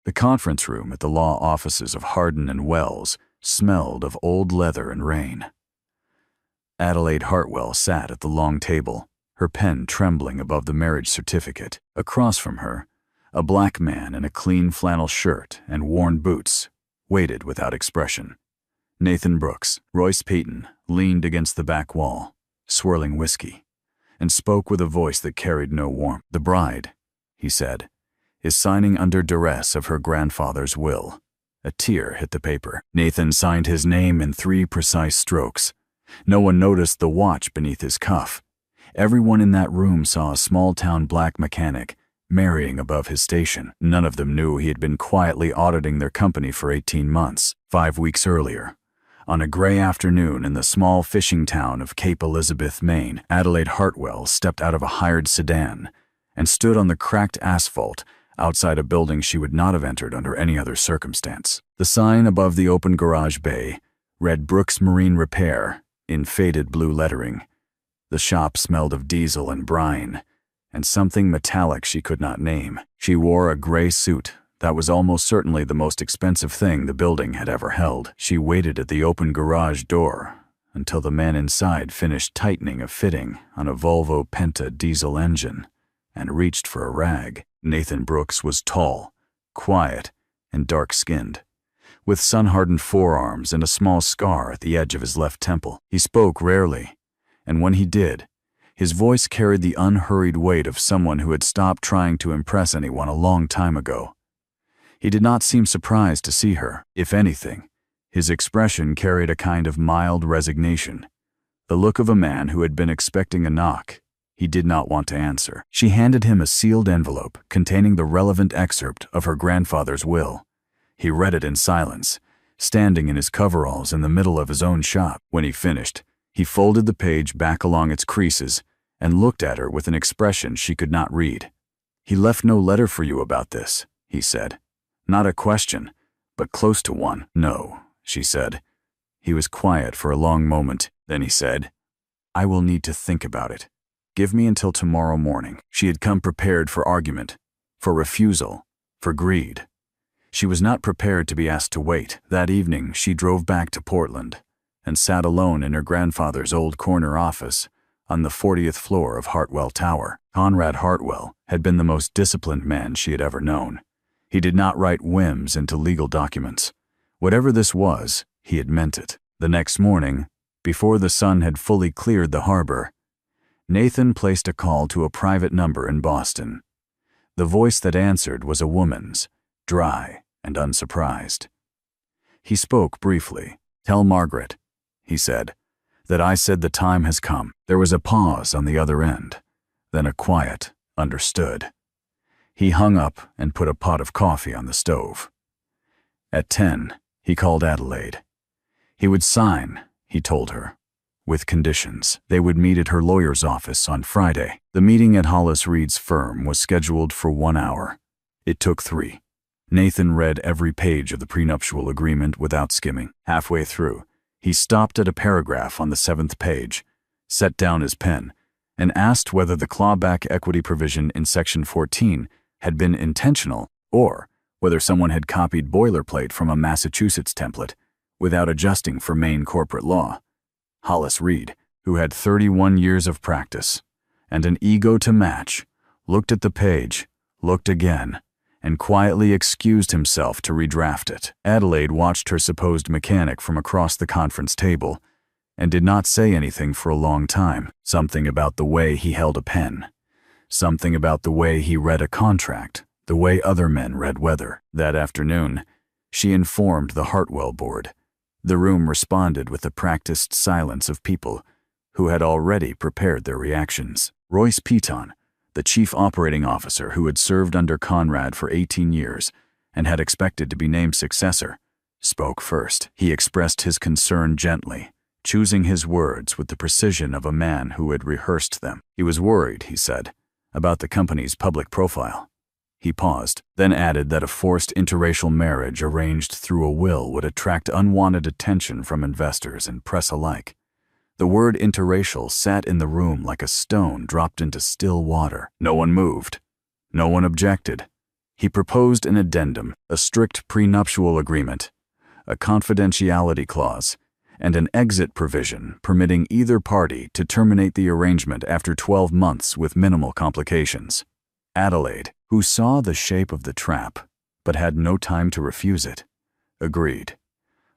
The conference room at the law offices of Hardin and Wells smelled of old leather and rain. Adelaide Hartwell sat at the long table, her pen trembling above the marriage certificate. Across from her, a black man in a clean flannel shirt and worn boots waited without expression. Nathan Brooks, Royce Peyton, leaned against the back wall, swirling whiskey, and spoke with a voice that carried no warmth. "The bride," he said, "is signing under duress of her grandfather's will." A tear hit the paper. Nathan signed his name in 3 precise strokes. No one noticed the watch beneath his cuff. Everyone in that room saw a small-town black mechanic marrying above his station. None of them knew he had been quietly auditing their company for 18 months. 5 weeks earlier, on a gray afternoon in the small fishing town of Cape Elizabeth, Maine, Adelaide Hartwell stepped out of a hired sedan and stood on the cracked asphalt outside a building she would not have entered under any other circumstance. The sign above the open garage bay read Brooks Marine Repair in faded blue lettering. The shop smelled of diesel and brine, and something metallic she could not name. She wore a gray suit that was almost certainly the most expensive thing the building had ever held. She waited at the open garage door until the man inside finished tightening a fitting on a Volvo Penta diesel engine and reached for a rag. Nathan Brooks was tall, quiet, and dark-skinned, with sun-hardened forearms and a small scar at the edge of his left temple. He spoke rarely, and when he did, his voice carried the unhurried weight of someone who had stopped trying to impress anyone a long time ago. He did not seem surprised to see her. If anything, his expression carried a kind of mild resignation, the look of a man who had been expecting a knock he did not want to answer. She handed him a sealed envelope containing the relevant excerpt of her grandfather's will. He read it in silence, standing in his coveralls in the middle of his own shop. When he finished, he folded the page back along its creases and looked at her with an expression she could not read. "He left no letter for you about this," he said. "Not a question, but close to one." "No," she said. He was quiet for a long moment. Then he said, "I will need to think about it. Give me until tomorrow morning." She had come prepared for argument, for refusal, for greed. She was not prepared to be asked to wait. That evening, she drove back to Portland and sat alone in her grandfather's old corner office on the 40th floor of Hartwell Tower. Conrad Hartwell had been the most disciplined man she had ever known. He did not write whims into legal documents. Whatever this was, he had meant it. The next morning, before the sun had fully cleared the harbor, Nathan placed a call to a private number in Boston. The voice that answered was a woman's, dry and unsurprised. He spoke briefly. "Tell Margaret," he said, "that I said the time has come." There was a pause on the other end, then a quiet, "Understood." He hung up and put a pot of coffee on the stove. At 10, he called Adelaide. He would sign, he told her, with conditions. They would meet at her lawyer's office on Friday. The meeting at Hollis Reed's firm was scheduled for 1 hour. It took 3. Nathan read every page of the prenuptial agreement without skimming. Halfway through, he stopped at a paragraph on the 7th page, set down his pen, and asked whether the clawback equity provision in Section 14 had been intentional or whether someone had copied boilerplate from a Massachusetts template without adjusting for Maine corporate law. Hollis Reed, who had 31 years of practice and an ego to match, looked at the page, looked again, and quietly excused himself to redraft it. Adelaide watched her supposed mechanic from across the conference table and did not say anything for a long time. Something about the way he held a pen, something about the way he read a contract, the way other men read weather. That afternoon, she informed the Hartwell board. The room responded with the practiced silence of people who had already prepared their reactions. Royce Peyton, the chief operating officer who had served under Conrad for 18 years and had expected to be named successor, spoke first. He expressed his concern gently, choosing his words with the precision of a man who had rehearsed them. He was worried, he said, about the company's public profile. He paused, then added that a forced interracial marriage arranged through a will would attract unwanted attention from investors and press alike. The word interracial sat in the room like a stone dropped into still water. No one moved. No one objected. He proposed an addendum, a strict prenuptial agreement, a confidentiality clause, and an exit provision permitting either party to terminate the arrangement after 12 months with minimal complications. Adelaide, who saw the shape of the trap but had no time to refuse it, agreed.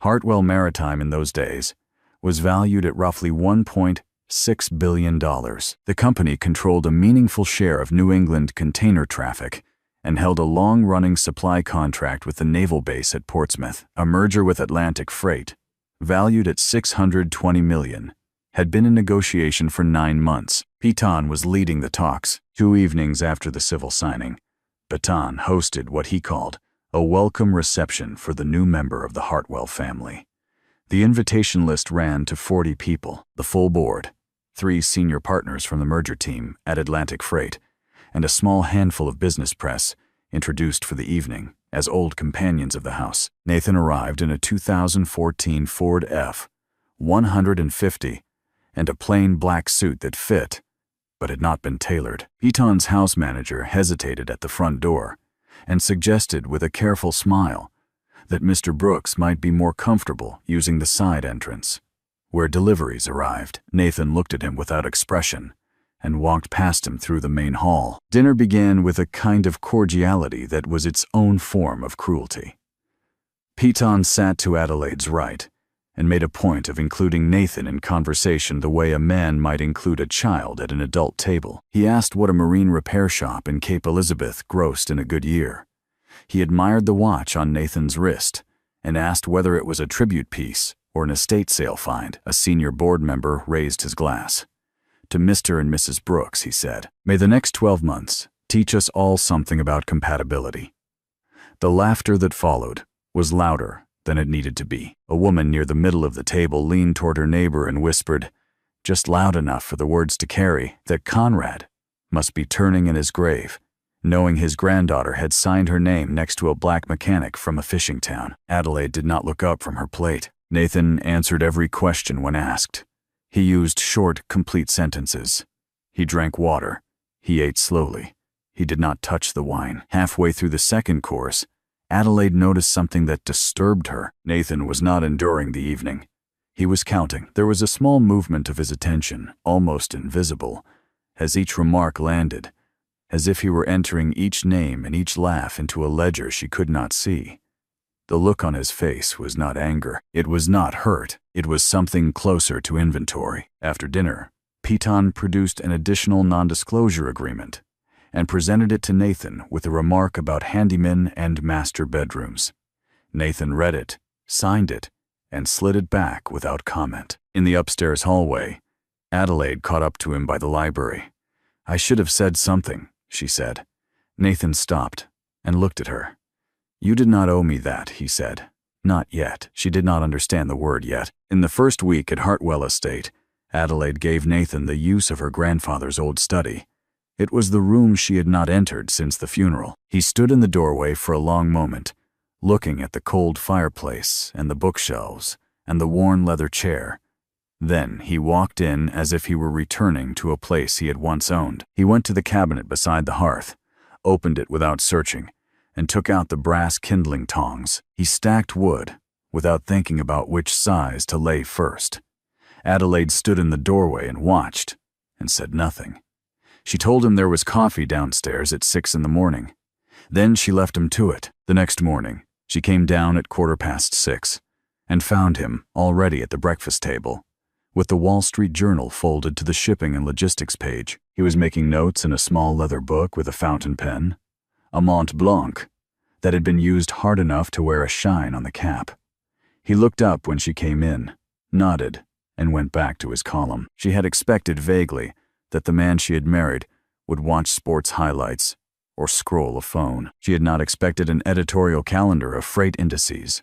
Hartwell Maritime in those days was valued at roughly $1.6 billion. The company controlled a meaningful share of New England container traffic and held a long-running supply contract with the naval base at Portsmouth. A merger with Atlantic Freight, valued at $620 million, had been in negotiation for 9 months. Piton was leading the talks. 2 evenings after the civil signing, Piton hosted what he called a welcome reception for the new member of the Hartwell family. The invitation list ran to 40 people, the full board, 3 senior partners from the merger team at Atlantic Freight, and a small handful of business press introduced for the evening as old companions of the house. Nathan arrived in a 2014 Ford F-150 and a plain black suit that fit, but had not been tailored. Piton's house manager hesitated at the front door and suggested with a careful smile that Mr. Brooks might be more comfortable using the side entrance, where deliveries arrived. Nathan looked at him without expression and walked past him through the main hall. Dinner began with a kind of cordiality that was its own form of cruelty. Piton sat to Adelaide's right and made a point of including Nathan in conversation the way a man might include a child at an adult table. He asked what a marine repair shop in Cape Elizabeth grossed in a good year. He admired the watch on Nathan's wrist and asked whether it was a tribute piece or an estate sale find. A senior board member raised his glass. To Mr. and Mrs. Brooks, he said, "May the next 12 months teach us all something about compatibility." The laughter that followed was louder than it needed to be. A woman near the middle of the table leaned toward her neighbor and whispered, just loud enough for the words to carry, that Conrad must be turning in his grave, knowing his granddaughter had signed her name next to a black mechanic from a fishing town. Adelaide did not look up from her plate. Nathan answered every question when asked. He used short, complete sentences. He drank water. He ate slowly. He did not touch the wine. Halfway through the second course, Adelaide noticed something that disturbed her. Nathan was not enduring the evening. He was counting. There was a small movement of his attention, almost invisible, as each remark landed, as if he were entering each name and each laugh into a ledger she could not see. The look on his face was not anger. It was not hurt. It was something closer to inventory. After dinner, Piton produced an additional non-disclosure agreement and presented it to Nathan with a remark about handymen and master bedrooms. Nathan read it, signed it, and slid it back without comment. In the upstairs hallway, Adelaide caught up to him by the library. "I should have said something," she said. Nathan stopped and looked at her. "You did not owe me that," he said. "Not yet." She did not understand the word yet. In the first week at Hartwell Estate, Adelaide gave Nathan the use of her grandfather's old study. It was the room she had not entered since the funeral. He stood in the doorway for a long moment, looking at the cold fireplace and the bookshelves and the worn leather chair. Then he walked in as if he were returning to a place he had once owned. He went to the cabinet beside the hearth, opened it without searching, and took out the brass kindling tongs. He stacked wood without thinking about which size to lay first. Adelaide stood in the doorway and watched and said nothing. She told him there was coffee downstairs at 6 in the morning. Then she left him to it. The next morning, she came down at 6:15 and found him already at the breakfast table, with the Wall Street Journal folded to the shipping and logistics page. He was making notes in a small leather book with a fountain pen, a Mont Blanc, that had been used hard enough to wear a shine on the cap. He looked up when she came in, nodded, and went back to his column. She had expected vaguely that the man she had married would watch sports highlights or scroll a phone. She had not expected an editorial calendar of freight indices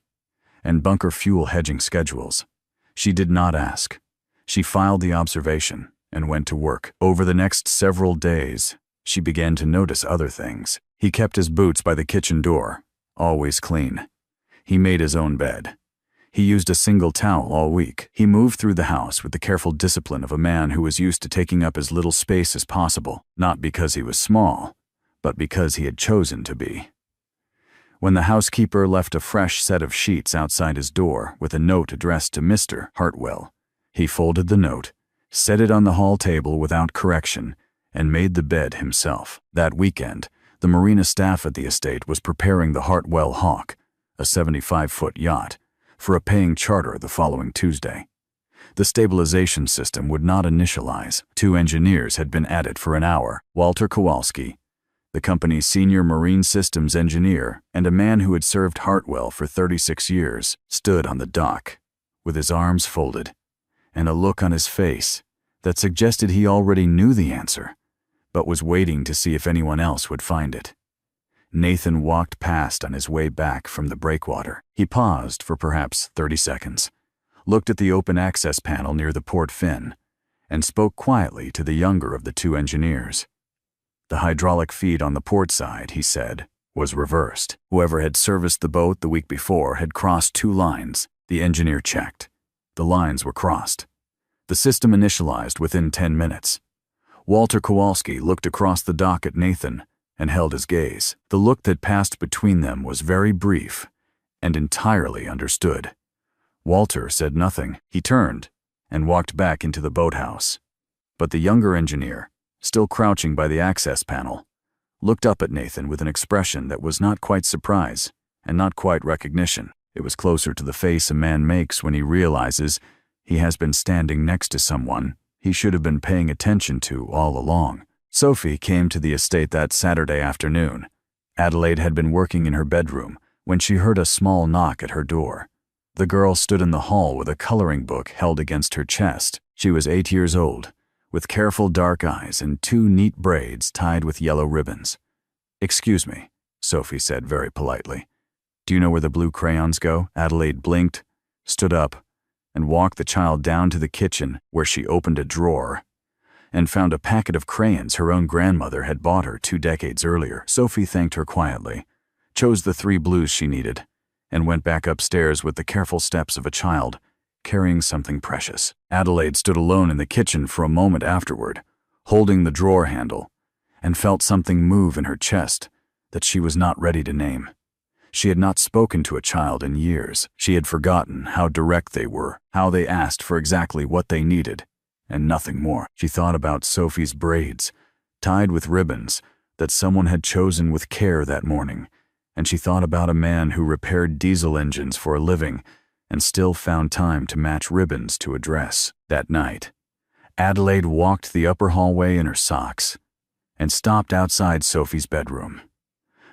and bunker fuel hedging schedules. She did not ask. She filed the observation and went to work. Over the next several days, she began to notice other things. He kept his boots by the kitchen door, always clean. He made his own bed. He used a single towel all week. He moved through the house with the careful discipline of a man who was used to taking up as little space as possible, not because he was small, but because he had chosen to be. When the housekeeper left a fresh set of sheets outside his door with a note addressed to Mr. Hartwell, he folded the note, set it on the hall table without correction, and made the bed himself. That weekend, the marina staff at the estate was preparing the Hartwell Hawk, a 75-foot yacht, for a paying charter the following Tuesday. The stabilization system would not initialize. 2 engineers had been at it for an hour. Walter Kowalski, the company's senior marine systems engineer and a man who had served Hartwell for 36 years, stood on the dock, with his arms folded, and a look on his face that suggested he already knew the answer, but was waiting to see if anyone else would find it. Nathan walked past on his way back from the breakwater. He paused for perhaps 30 seconds, looked at the open access panel near the port fin, and spoke quietly to the younger of the 2 engineers. The hydraulic feed on the port side, he said, was reversed. Whoever had serviced the boat the week before had crossed 2 lines. The engineer checked. The lines were crossed. The system initialized within 10 minutes. Walter Kowalski looked across the dock at Nathan and held his gaze. The look that passed between them was very brief and entirely understood. Walter said nothing. He turned and walked back into the boathouse. But the younger engineer, still crouching by the access panel, looked up at Nathan with an expression that was not quite surprise and not quite recognition. It was closer to the face a man makes when he realizes he has been standing next to someone he should have been paying attention to all along. Sophie came to the estate that Saturday afternoon. Adelaide had been working in her bedroom when she heard a small knock at her door. The girl stood in the hall with a coloring book held against her chest. She was 8 years old, with careful dark eyes and 2 neat braids tied with yellow ribbons. "Excuse me," Sophie said very politely. "Do you know where the blue crayons go?" Adelaide blinked, stood up, and walked the child down to the kitchen, where she opened a drawer and found a packet of crayons her own grandmother had bought her 2 decades earlier. Sophie thanked her quietly, chose the 3 blues she needed, and went back upstairs with the careful steps of a child carrying something precious. Adelaide stood alone in the kitchen for a moment afterward, holding the drawer handle, and felt something move in her chest that she was not ready to name. She had not spoken to a child in years. She had forgotten how direct they were, how they asked for exactly what they needed, and nothing more. She thought about Sophie's braids, tied with ribbons that someone had chosen with care that morning, and she thought about a man who repaired diesel engines for a living and still found time to match ribbons to a dress. That night, Adelaide walked the upper hallway in her socks and stopped outside Sophie's bedroom.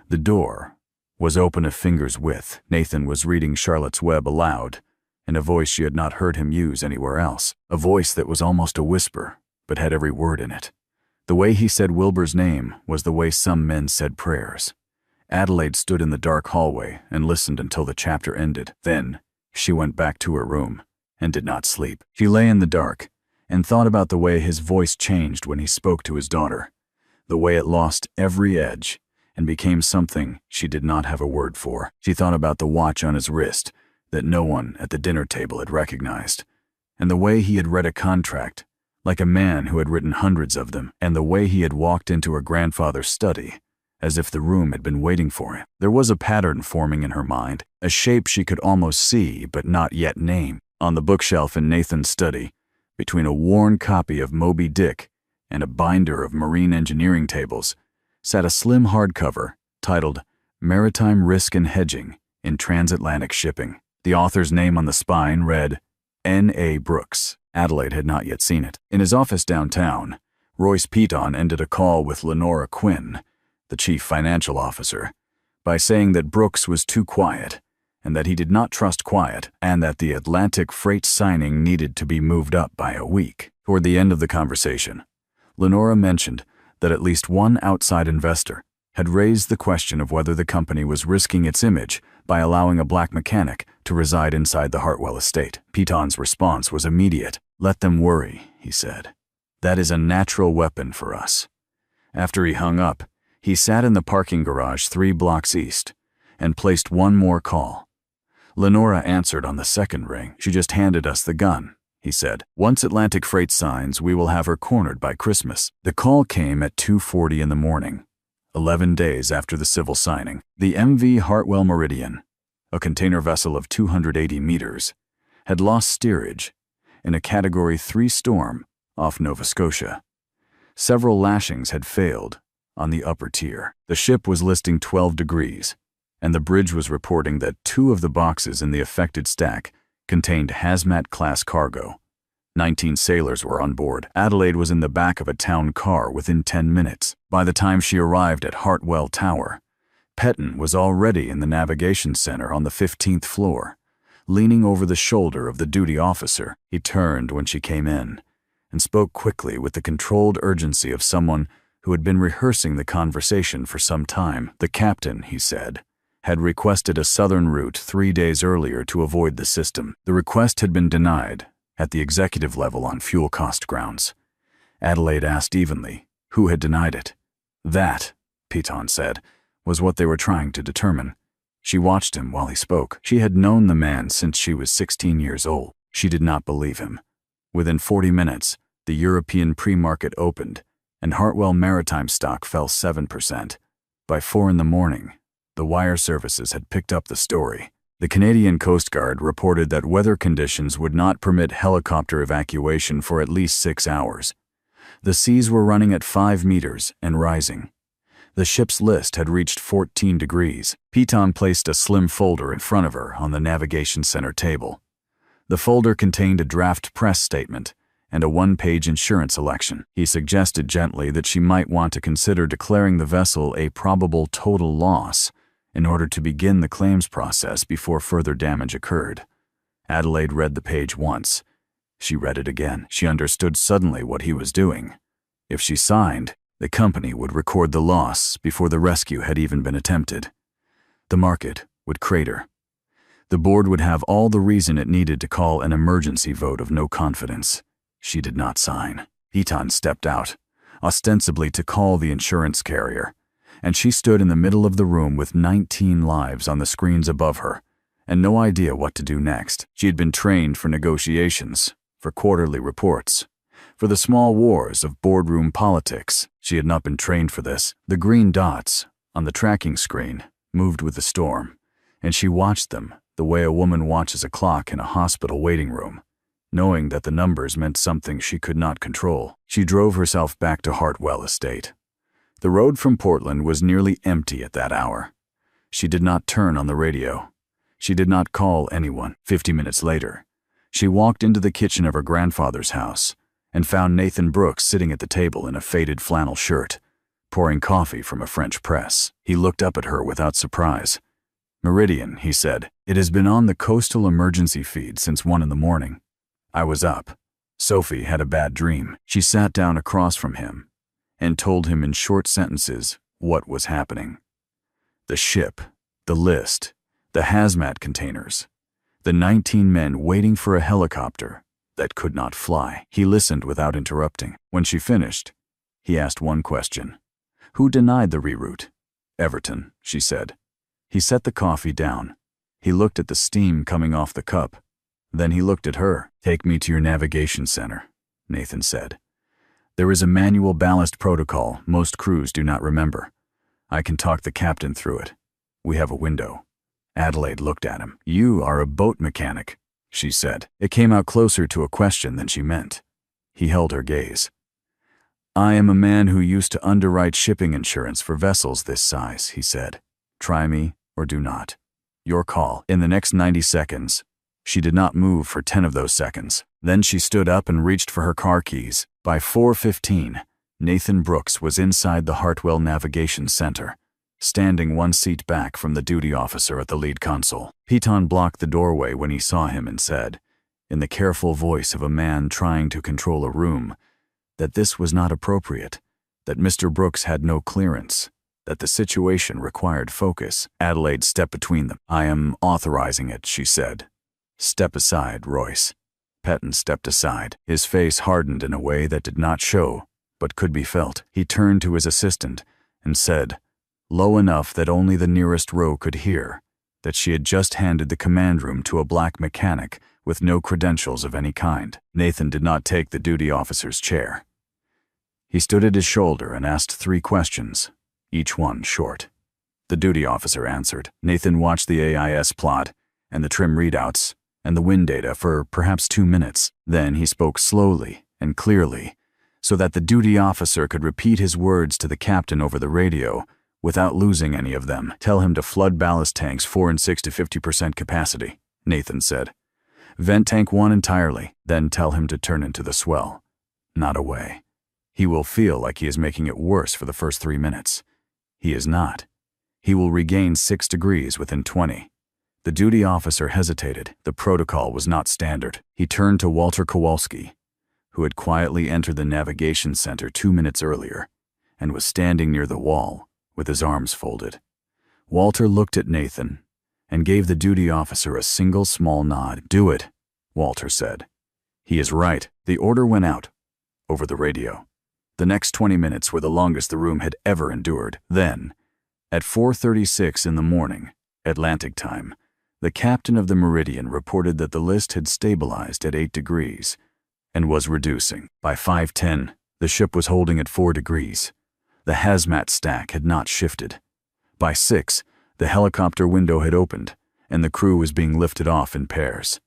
The door was open a finger's width. Nathan was reading Charlotte's Web aloud, in a voice she had not heard him use anywhere else, a voice that was almost a whisper, but had every word in it. The way he said Wilbur's name was the way some men said prayers. Adelaide stood in the dark hallway and listened until the chapter ended. Then she went back to her room and did not sleep. She lay in the dark and thought about the way his voice changed when he spoke to his daughter, the way it lost every edge and became something she did not have a word for. She thought about the watch on his wrist that no one at the dinner table had recognized, and the way he had read a contract like a man who had written hundreds of them, and the way he had walked into her grandfather's study as if the room had been waiting for him. There was a pattern forming in her mind, a shape she could almost see but not yet name. On the bookshelf in Nathan's study, between a worn copy of Moby Dick and a binder of marine engineering tables, sat a slim hardcover titled Maritime Risk and Hedging in Transatlantic Shipping. The author's name on the spine read N.A. Brooks. Adelaide had not yet seen it. In his office downtown, Royce Piton ended a call with Lenora Quinn, the chief financial officer, by saying that Brooks was too quiet and that he did not trust quiet, and that the Atlantic freight signing needed to be moved up by a week. Toward the end of the conversation, Lenora mentioned that at least one outside investor had raised the question of whether the company was risking its image by allowing a black mechanic to reside inside the Hartwell estate. Piton's response was immediate. "Let them worry," he said. "That is a natural weapon for us." After he hung up, he sat in the parking garage 3 blocks east and placed one more call. Lenora answered on the second ring. "She just handed us the gun," he said. "Once Atlantic Freight signs, we will have her cornered by Christmas." The call came at 2:40 in the morning. 11 days after the civil signing. The MV Hartwell Meridian, a container vessel of 280 meters, had lost steerage in a Category 3 storm off Nova Scotia. Several lashings had failed on the upper tier. The ship was listing 12 degrees, and the bridge was reporting that 2 of the boxes in the affected stack contained hazmat-class cargo. 19 sailors were on board. Adelaide was in the back of a town car within 10 minutes. By the time she arrived at Hartwell Tower, Petton was already in the navigation center on the 15th floor, leaning over the shoulder of the duty officer. He turned when she came in and spoke quickly with the controlled urgency of someone who had been rehearsing the conversation for some time. The captain, he said, had requested a southern route 3 days earlier to avoid the system. The request had been denied at the executive level on fuel cost grounds. Adelaide asked evenly who had denied it. That, Petton said, was what they were trying to determine. She watched him while he spoke. She had known the man since she was 16 years old. She did not believe him. Within 40 minutes, the European pre-market opened, and Hartwell Maritime stock fell 7%. By 4 in the morning, the wire services had picked up the story. The Canadian Coast Guard reported that weather conditions would not permit helicopter evacuation for at least 6 hours. The seas were running at 5 meters and rising. The ship's list had reached 14 degrees. Petton placed a slim folder in front of her on the navigation center table. The folder contained a draft press statement and a 1-page insurance election. He suggested gently that she might want to consider declaring the vessel a probable total loss in order to begin the claims process before further damage occurred. Adelaide read the page once. She read it again. She understood suddenly what he was doing. If she signed, the company would record the loss before the rescue had even been attempted. The market would crater. The board would have all the reason it needed to call an emergency vote of no confidence. She did not sign. Petton stepped out, ostensibly to call the insurance carrier, and she stood in the middle of the room with 19 lives on the screens above her, and no idea what to do next. She had been trained for negotiations, for quarterly reports, for the small wars of boardroom politics. She had not been trained for this. The green dots on the tracking screen moved with the storm, and she watched them the way a woman watches a clock in a hospital waiting room, knowing that the numbers meant something she could not control. She drove herself back to Hartwell Estate. The road from Portland was nearly empty at that hour. She did not turn on the radio. She did not call anyone. 50 minutes later, she walked into the kitchen of her grandfather's house and found Nathan Brooks sitting at the table in a faded flannel shirt, pouring coffee from a French press. He looked up at her without surprise. "Meridian," he said. "It has been on the coastal emergency feed since 1 in the morning. I was up. Sophie had a bad dream." She sat down across from him and told him in short sentences what was happening. The ship, the list, the hazmat containers, the 19 men waiting for a helicopter that could not fly. He listened without interrupting. When she finished, he asked one question. "Who denied the reroute?" "Everton," she said. He set the coffee down. He looked at the steam coming off the cup. Then he looked at her. "Take me to your navigation center," Nathan said. "There is a manual ballast protocol most crews do not remember. I can talk the captain through it. We have a window." Adelaide looked at him. "You are a boat mechanic," she said. It came out closer to a question than she meant. He held her gaze. "I am a man who used to underwrite shipping insurance for vessels this size," he said. "Try me or do not. Your call." In the next 90 seconds, she did not move for 10 of those seconds. Then she stood up and reached for her car keys. By 4:15, Nathan Brooks was inside the Hartwell Navigation Center, standing 1 seat back from the duty officer at the lead console. Petton blocked the doorway when he saw him and said, in the careful voice of a man trying to control a room, that this was not appropriate, that Mr. Brooks had no clearance, that the situation required focus. Adelaide stepped between them. "I am authorizing it," she said. "Step aside, Royce." Petton stepped aside. His face hardened in a way that did not show, but could be felt. He turned to his assistant and said, low enough that only the nearest row could hear, that she had just handed the command room to a black mechanic with no credentials of any kind. Nathan did not take the duty officer's chair. He stood at his shoulder and asked 3 questions, each one short. The duty officer answered. Nathan watched the AIS plot and the trim readouts and the wind data for perhaps 2 minutes. Then he spoke slowly and clearly so that the duty officer could repeat his words to the captain over the radio without losing any of them. "Tell him to flood ballast tanks 4 and 6 to 50% capacity," Nathan said. "Vent tank 1 entirely, then tell him to turn into the swell, not away. He will feel like he is making it worse for the first 3 minutes. He is not. He will regain 6 degrees within 20. The duty officer hesitated. The protocol was not standard. He turned to Walter Kowalski, who had quietly entered the navigation center 2 minutes earlier and was standing near the wall with his arms folded. Walter looked at Nathan and gave the duty officer a single small nod. "Do it," Walter said. "He is right." The order went out over the radio. The next 20 minutes were the longest the room had ever endured. Then, at 4:36 in the morning, Atlantic time, the captain of the Meridian reported that the list had stabilized at 8 degrees and was reducing. By 5:10, the ship was holding at 4 degrees. The hazmat stack had not shifted. By 6, the helicopter window had opened, and the crew was being lifted off in pairs.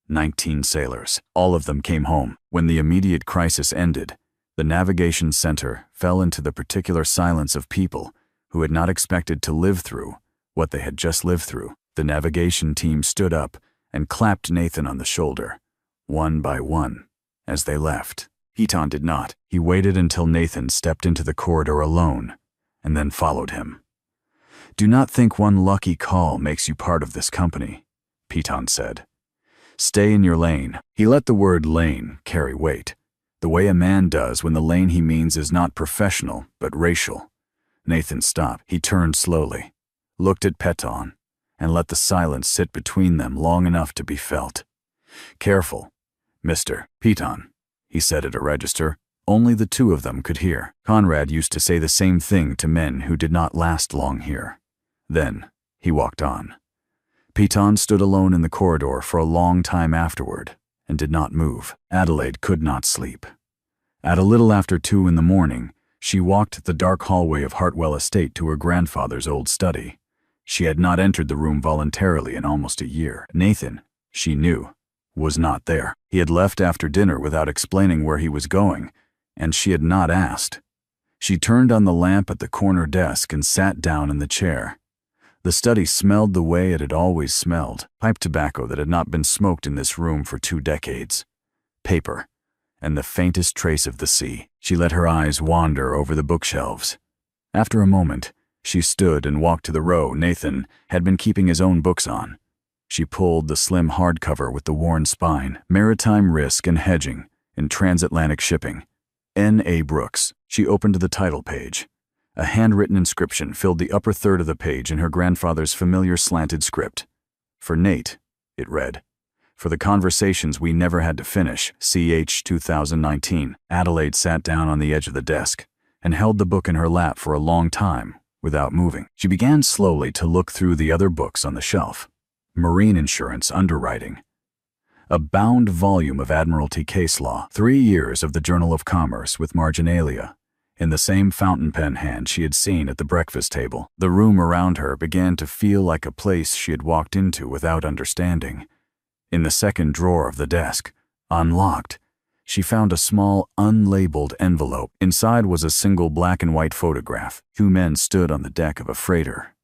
19 sailors. All of them came home. When the immediate crisis ended, the navigation center fell into the particular silence of people who had not expected to live through what they had just lived through. The navigation team stood up and clapped Nathan on the shoulder, one by one, as they left. Piton did not. He waited until Nathan stepped into the corridor alone, and then followed him. "Do not think one lucky call makes you part of this company," Piton said. "Stay in your lane." He let the word lane carry weight, the way a man does when the lane he means is not professional, but racial. Nathan stopped. He turned slowly, looked at Piton, and let the silence sit between them long enough to be felt. "Careful, Mr. Piton," he said at a register. Only the two of them could hear. Conrad used to say the same thing to men who did not last long here. Then he walked on. Piton stood alone in the corridor for a long time afterward and did not move. Adelaide could not sleep. At a little after 2 in the morning, she walked the dark hallway of Hartwell Estate to her grandfather's old study. She had not entered the room voluntarily in almost a year. Nathan, she knew, was not there. He had left after dinner without explaining where he was going, and she had not asked. She turned on the lamp at the corner desk and sat down in the chair. The study smelled the way it had always smelled, pipe tobacco that had not been smoked in this room for 2 decades, paper, and the faintest trace of the sea. She let her eyes wander over the bookshelves. After a moment, she stood and walked to the row Nathan had been keeping his own books on. She pulled the slim hardcover with the worn spine, Maritime Risk and Hedging in Transatlantic Shipping. N.A. Brooks. She opened the title page. A handwritten inscription filled the upper third of the page in her grandfather's familiar slanted script. "For Nate," it read. "For the conversations we never had to finish, CH 2019. Adelaide sat down on the edge of the desk and held the book in her lap for a long time without moving. She began slowly to look through the other books on the shelf. Marine Insurance Underwriting. A bound volume of Admiralty case law. 3 years of the Journal of Commerce with marginalia. In the same fountain pen hand she had seen at the breakfast table. The room around her began to feel like a place she had walked into without understanding. In the second drawer of the desk, unlocked, she found a small, unlabeled envelope. Inside was a single black and white photograph. 2 men stood on the deck of a freighter,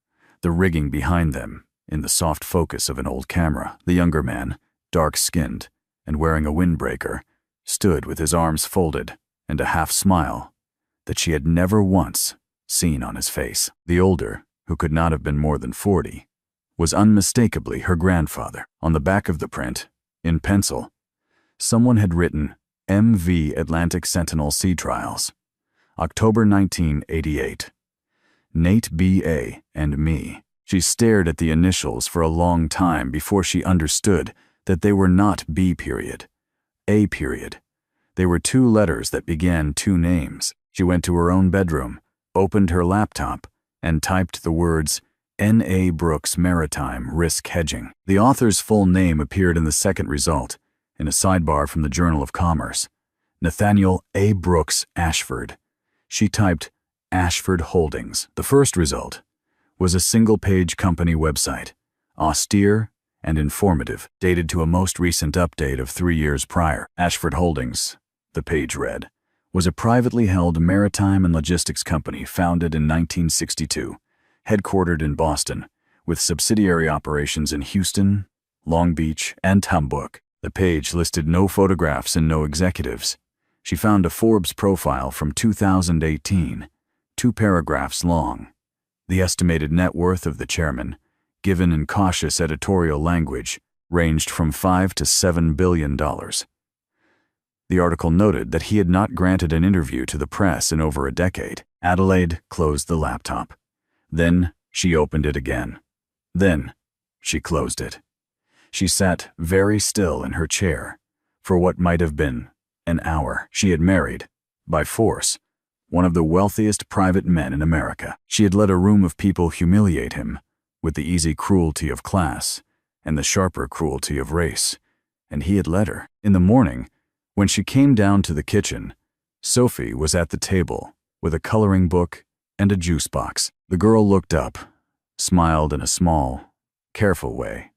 the rigging behind them in the soft focus of an old camera. The younger man, dark-skinned and wearing a windbreaker, stood with his arms folded and a half-smile that she had never once seen on his face. The older, who could not have been more than 40, was unmistakably her grandfather. On the back of the print, in pencil, someone had written, "M.V. Atlantic Sentinel Sea Trials, October 1988. Nate B.A. and me." She stared at the initials for a long time before she understood that they were not B period, A period. They were 2 letters that began 2 names. She went to her own bedroom, opened her laptop, and typed the words N.A. Brooks Maritime Risk Hedging. The author's full name appeared in the second result, in a sidebar from the Journal of Commerce. Nathaniel A. Brooks Ashford. She typed Ashford Holdings. The first result was a single-page company website, austere and informative, dated to a most recent update of 3 years prior. Ashford Holdings, the page read, was a privately held maritime and logistics company founded in 1962, headquartered in Boston, with subsidiary operations in Houston, Long Beach, and Hamburg. The page listed no photographs and no executives. She found a Forbes profile from 2018, 2 paragraphs long. The estimated net worth of the chairman, given in cautious editorial language, ranged from $5 to $7 billion. The article noted that he had not granted an interview to the press in over a decade. Adelaide closed the laptop. Then she opened it again. Then she closed it. She sat very still in her chair for what might have been an hour. She had married, by force, one of the wealthiest private men in America. She had let a room of people humiliate him with the easy cruelty of class and the sharper cruelty of race, and he had let her. In the morning, when she came down to the kitchen, Sophie was at the table with a coloring book and a juice box. The girl looked up, smiled in a small, careful way,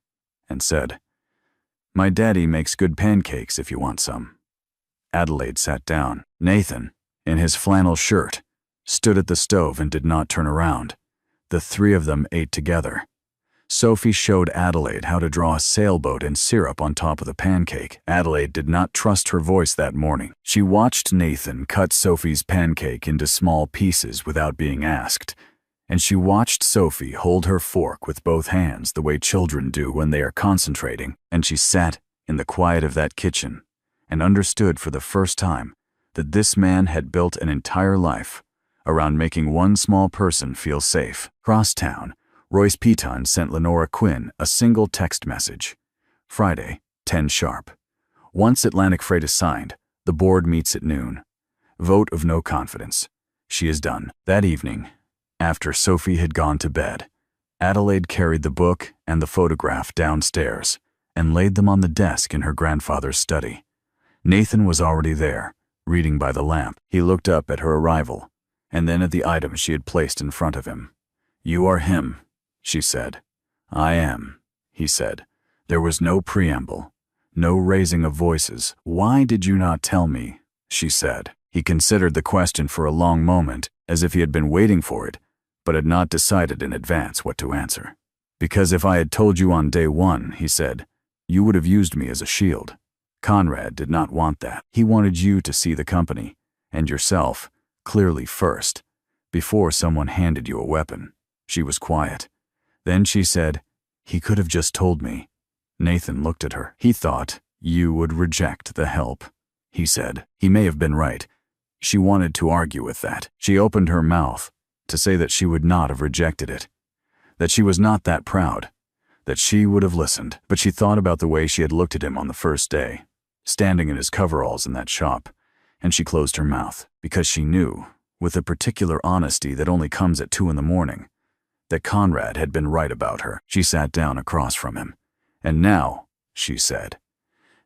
and said, "My daddy makes good pancakes if you want some." Adelaide sat down. Nathan, in his flannel shirt, stood at the stove and did not turn around. The 3 of them ate together. Sophie showed Adelaide how to draw a sailboat and syrup on top of the pancake. Adelaide did not trust her voice that morning. She watched Nathan cut Sophie's pancake into small pieces without being asked, and she watched Sophie hold her fork with both hands the way children do when they are concentrating, and she sat in the quiet of that kitchen and understood for the first time that this man had built an entire life around making one small person feel safe. Crosstown, Royce Piton sent Lenora Quinn a single text message. Friday, 10 sharp. Once Atlantic Freight is signed, the board meets at noon. Vote of no confidence. She is done. That evening, after Sophie had gone to bed, Adelaide carried the book and the photograph downstairs and laid them on the desk in her grandfather's study. Nathan was already there, reading by the lamp. He looked up at her arrival, and then at the item she had placed in front of him. "You are him," she said. "I am," he said. There was no preamble, no raising of voices. "Why did you not tell me?" she said. He considered the question for a long moment, as if he had been waiting for it, but had not decided in advance what to answer. "Because if I had told you on day 1, he said, "you would have used me as a shield. Conrad did not want that. He wanted you to see the company, and yourself, clearly first, before someone handed you a weapon." She was quiet. Then she said, "He could have just told me." Nathan looked at her. "He thought you would reject the help," he said. He may have been right. She wanted to argue with that. She opened her mouth to say that she would not have rejected it, that she was not that proud, that she would have listened. But she thought about the way she had looked at him on the first day, standing in his coveralls in that shop, and she closed her mouth, because she knew, with a particular honesty that only comes at 2 in the morning, that Conrad had been right about her. She sat down across from him. "And now," she said.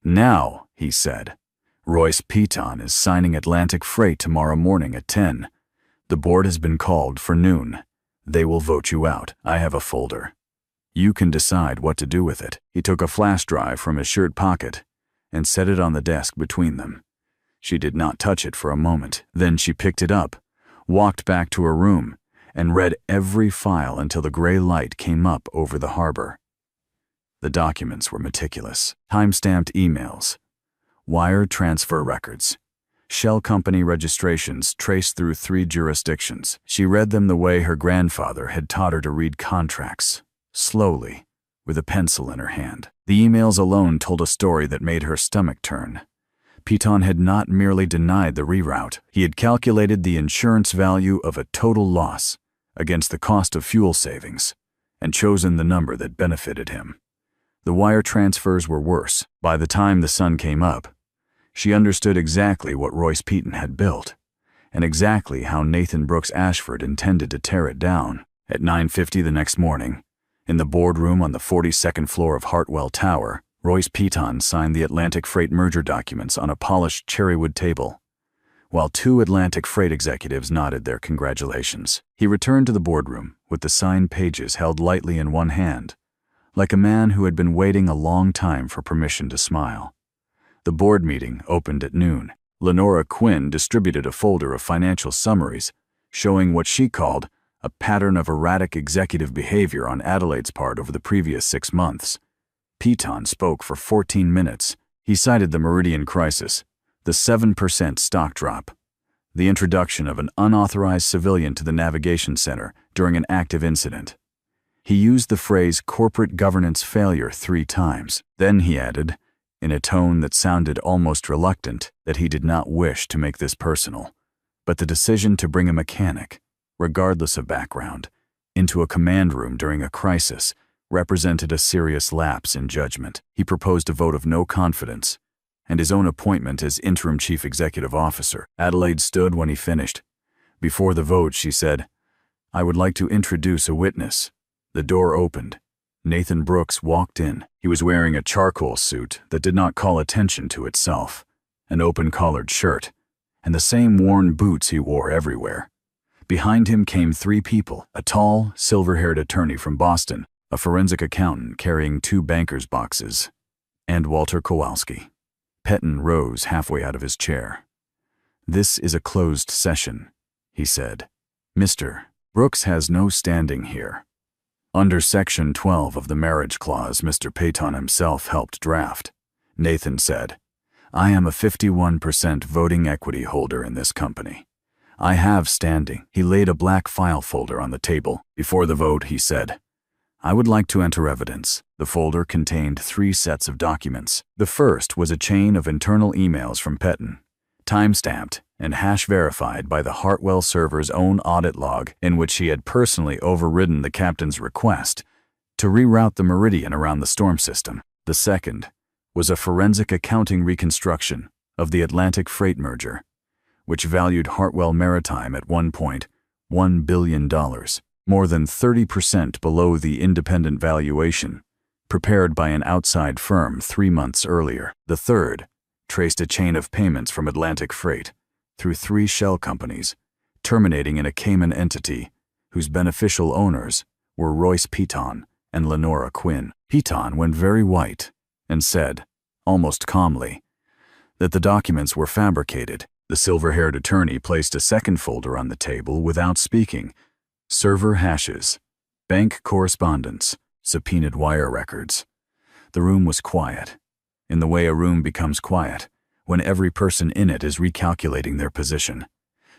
"Now," he said, "Royce Piton is signing Atlantic Freight tomorrow morning at 10. The board has been called for noon. They will vote you out. I have a folder. You can decide what to do with it." He took a flash drive from his shirt pocket and set it on the desk between them. She did not touch it for a moment. Then she picked it up, walked back to her room, and read every file until the gray light came up over the harbor. The documents were meticulous. Time-stamped emails, wire transfer records, shell company registrations traced through 3 jurisdictions. She read them the way her grandfather had taught her to read contracts, slowly, with a pencil in her hand. The emails alone told a story that made her stomach turn. Piton had not merely denied the reroute. He had calculated the insurance value of a total loss against the cost of fuel savings and chosen the number that benefited him. The wire transfers were worse. By the time the sun came up, she understood exactly what Royce Piton had built and exactly how Nathan Brooks Ashford intended to tear it down. At 9:50 the next morning, in the boardroom on the 42nd floor of Hartwell Tower, Royce Piton signed the Atlantic Freight merger documents on a polished cherrywood table. while two Atlantic freight executives nodded their congratulations. He returned to the boardroom with the signed pages held lightly in one hand, like a man who had been waiting a long time for permission to smile. The board meeting opened at noon. Lenora Quinn distributed a folder of financial summaries showing what she called a pattern of erratic executive behavior on Adelaide's part over the previous 6 months. Piton spoke for 14 minutes. He cited the Meridian crisis, the 7% stock drop, the introduction of an unauthorized civilian to the navigation center during an active incident. He used the phrase corporate governance failure 3 times. Then he added, in a tone that sounded almost reluctant, that he did not wish to make this personal, but the decision to bring a mechanic, regardless of background, into a command room during a crisis represented a serious lapse in judgment. He proposed a vote of no confidence and his own appointment as interim chief executive officer. Adelaide stood when he finished. Before the vote, she said, "I would like to introduce a witness." The door opened. Nathan Brooks walked in. He was wearing a charcoal suit that did not call attention to itself, an open-collared shirt, and the same worn boots he wore everywhere. Behind him came 3 people, a tall, silver-haired attorney from Boston, a forensic accountant carrying 2 banker's boxes, and Walter Kowalski. Petton rose halfway out of his chair. "This is a closed session," he said. "Mr. Brooks has no standing here." Under Section 12 of the marriage clause Mr. Piton himself helped draft, Nathan said, "I am a 51% voting equity holder in this company. I have standing." He laid a black file folder on the table. Before the vote, he said, "I would like to enter evidence." The folder contained 3 sets of documents. The first was a chain of internal emails from Petton, time-stamped and hash-verified by the Hartwell server's own audit log, in which he had personally overridden the captain's request to reroute the Meridian around the storm system. The second was a forensic accounting reconstruction of the Atlantic freight merger, which valued Hartwell Maritime at $1.1 billion, more than 30% below the independent valuation prepared by an outside firm 3 months earlier. The third traced a chain of payments from Atlantic Freight through 3 shell companies, terminating in a Cayman entity whose beneficial owners were Royce Piton and Lenora Quinn. Piton went very white and said, almost calmly, that the documents were fabricated. The silver-haired attorney placed a second folder on the table without speaking. Server hashes, bank correspondence, subpoenaed wire records. The room was quiet, in the way a room becomes quiet when every person in it is recalculating their position.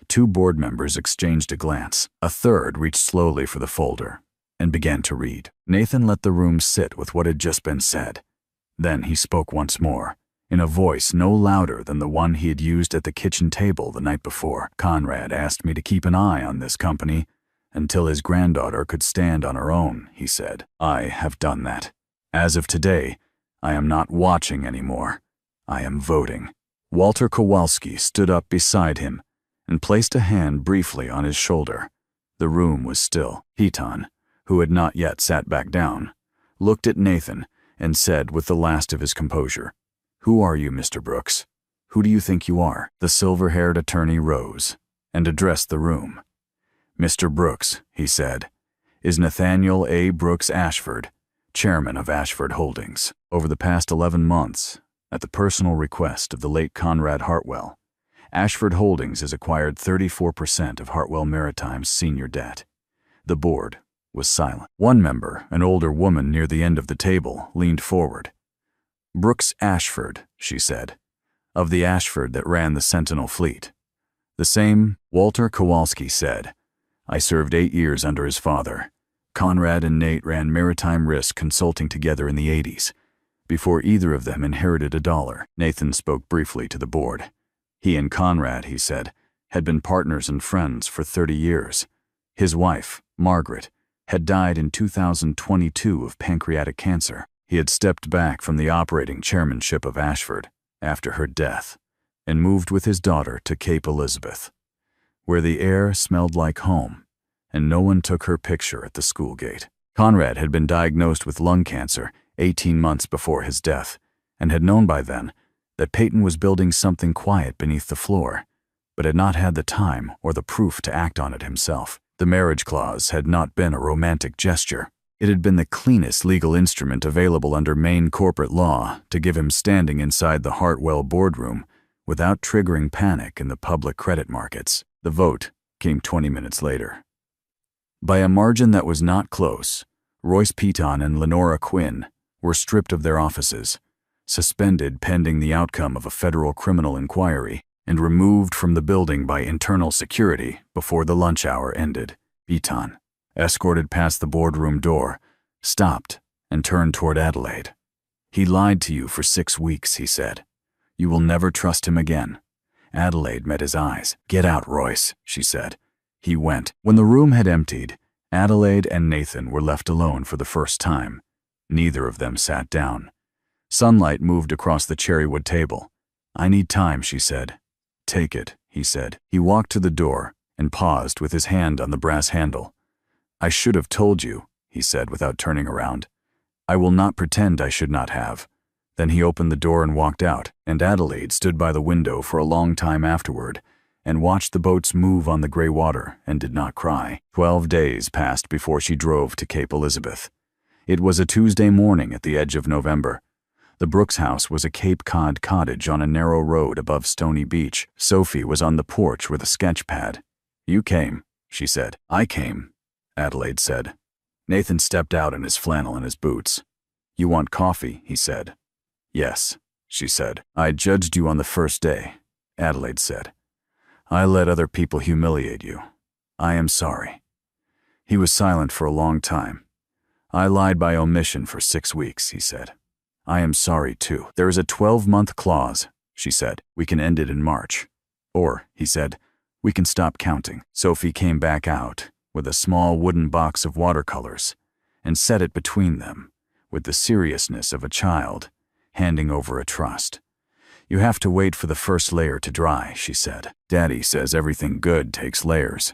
2 board members exchanged a glance. A third reached slowly for the folder and began to read. Nathan let the room sit with what had just been said. Then he spoke once more, in a voice no louder than the one he had used at the kitchen table the night before. "Conrad asked me to keep an eye on this company until his granddaughter could stand on her own," he said. "I have done that. As of today, I am not watching anymore. I am voting." Walter Kowalski stood up beside him and placed a hand briefly on his shoulder. The room was still. Piton, who had not yet sat back down, looked at Nathan and said with the last of his composure, "Who are you, Mr. Brooks? Who do you think you are?" The silver-haired attorney rose and addressed the room. "Mr. Brooks," he said, "is Nathaniel A. Brooks Ashford, chairman of Ashford Holdings. Over the past 11 months, at the personal request of the late Conrad Hartwell, Ashford Holdings has acquired 34% of Hartwell Maritime's senior debt." The board was silent. One member, an older woman near the end of the table, leaned forward. "Brooks Ashford," she said, "of the Ashford that ran the Sentinel fleet." "The same," Walter Kowalski said. "I served 8 years under his father. Conrad and Nate ran Maritime Risk Consulting together in the 80s, before either of them inherited a dollar." Nathan spoke briefly to the board. He and Conrad, he said, had been partners and friends for 30 years. His wife, Margaret, had died in 2022 of pancreatic cancer. He had stepped back from the operating chairmanship of Ashford after her death and moved with his daughter to Cape Elizabeth, where the air smelled like home and no one took her picture at the school gate. Conrad had been diagnosed with lung cancer 18 months before his death and had known by then that Peyton was building something quiet beneath the floor, but had not had the time or the proof to act on it himself. The marriage clause had not been a romantic gesture. It had been the cleanest legal instrument available under Maine corporate law to give him standing inside the Hartwell boardroom without triggering panic in the public credit markets. The vote came 20 minutes later. By a margin that was not close, Royce Piton and Lenora Quinn were stripped of their offices, suspended pending the outcome of a federal criminal inquiry, and removed from the building by internal security before the lunch hour ended. Piton, escorted past the boardroom door, stopped and turned toward Adelaide. "He lied to you for 6 weeks," he said. "You will never trust him again." Adelaide met his eyes. "Get out, Royce," she said. He went. When the room had emptied, Adelaide and Nathan were left alone for the first time. Neither of them sat down. Sunlight moved across the cherrywood table. "I need time," she said. "Take it," he said. He walked to the door and paused with his hand on the brass handle. "I should have told you," he said without turning around. "I will not pretend I should not have." Then he opened the door and walked out, and Adelaide stood by the window for a long time afterward and watched the boats move on the gray water and did not cry. 12 days passed before she drove to Cape Elizabeth. It was a Tuesday morning at the edge of November. The Brooks house was a Cape Cod cottage on a narrow road above Stony Beach. Sophie was on the porch with a sketch pad. "You came," she said. "I came," Adelaide said. Nathan stepped out in his flannel and his boots. "You want coffee?" he said. "Yes," she said. "I judged you on the first day," Adelaide said. "I let other people humiliate you. I am sorry." He was silent for a long time. "I lied by omission for 6 weeks," he said. "I am sorry, too. There is a 12-month clause," she said. "We can end it in March. Or," he said, "we can stop counting." Sophie came back out with a small wooden box of watercolors and set it between them with the seriousness of a child handing over a trust. "You have to wait for the first layer to dry," she said. "Daddy says everything good takes layers."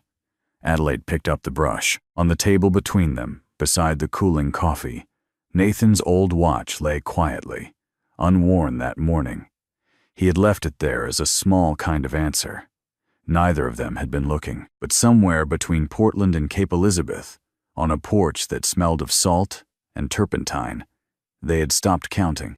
Adelaide picked up the brush. On the table between them, beside the cooling coffee, Nathan's old watch lay quietly, unworn that morning. He had left it there as a small kind of answer. Neither of them had been looking, but somewhere between Portland and Cape Elizabeth, on a porch that smelled of salt and turpentine, they had stopped counting.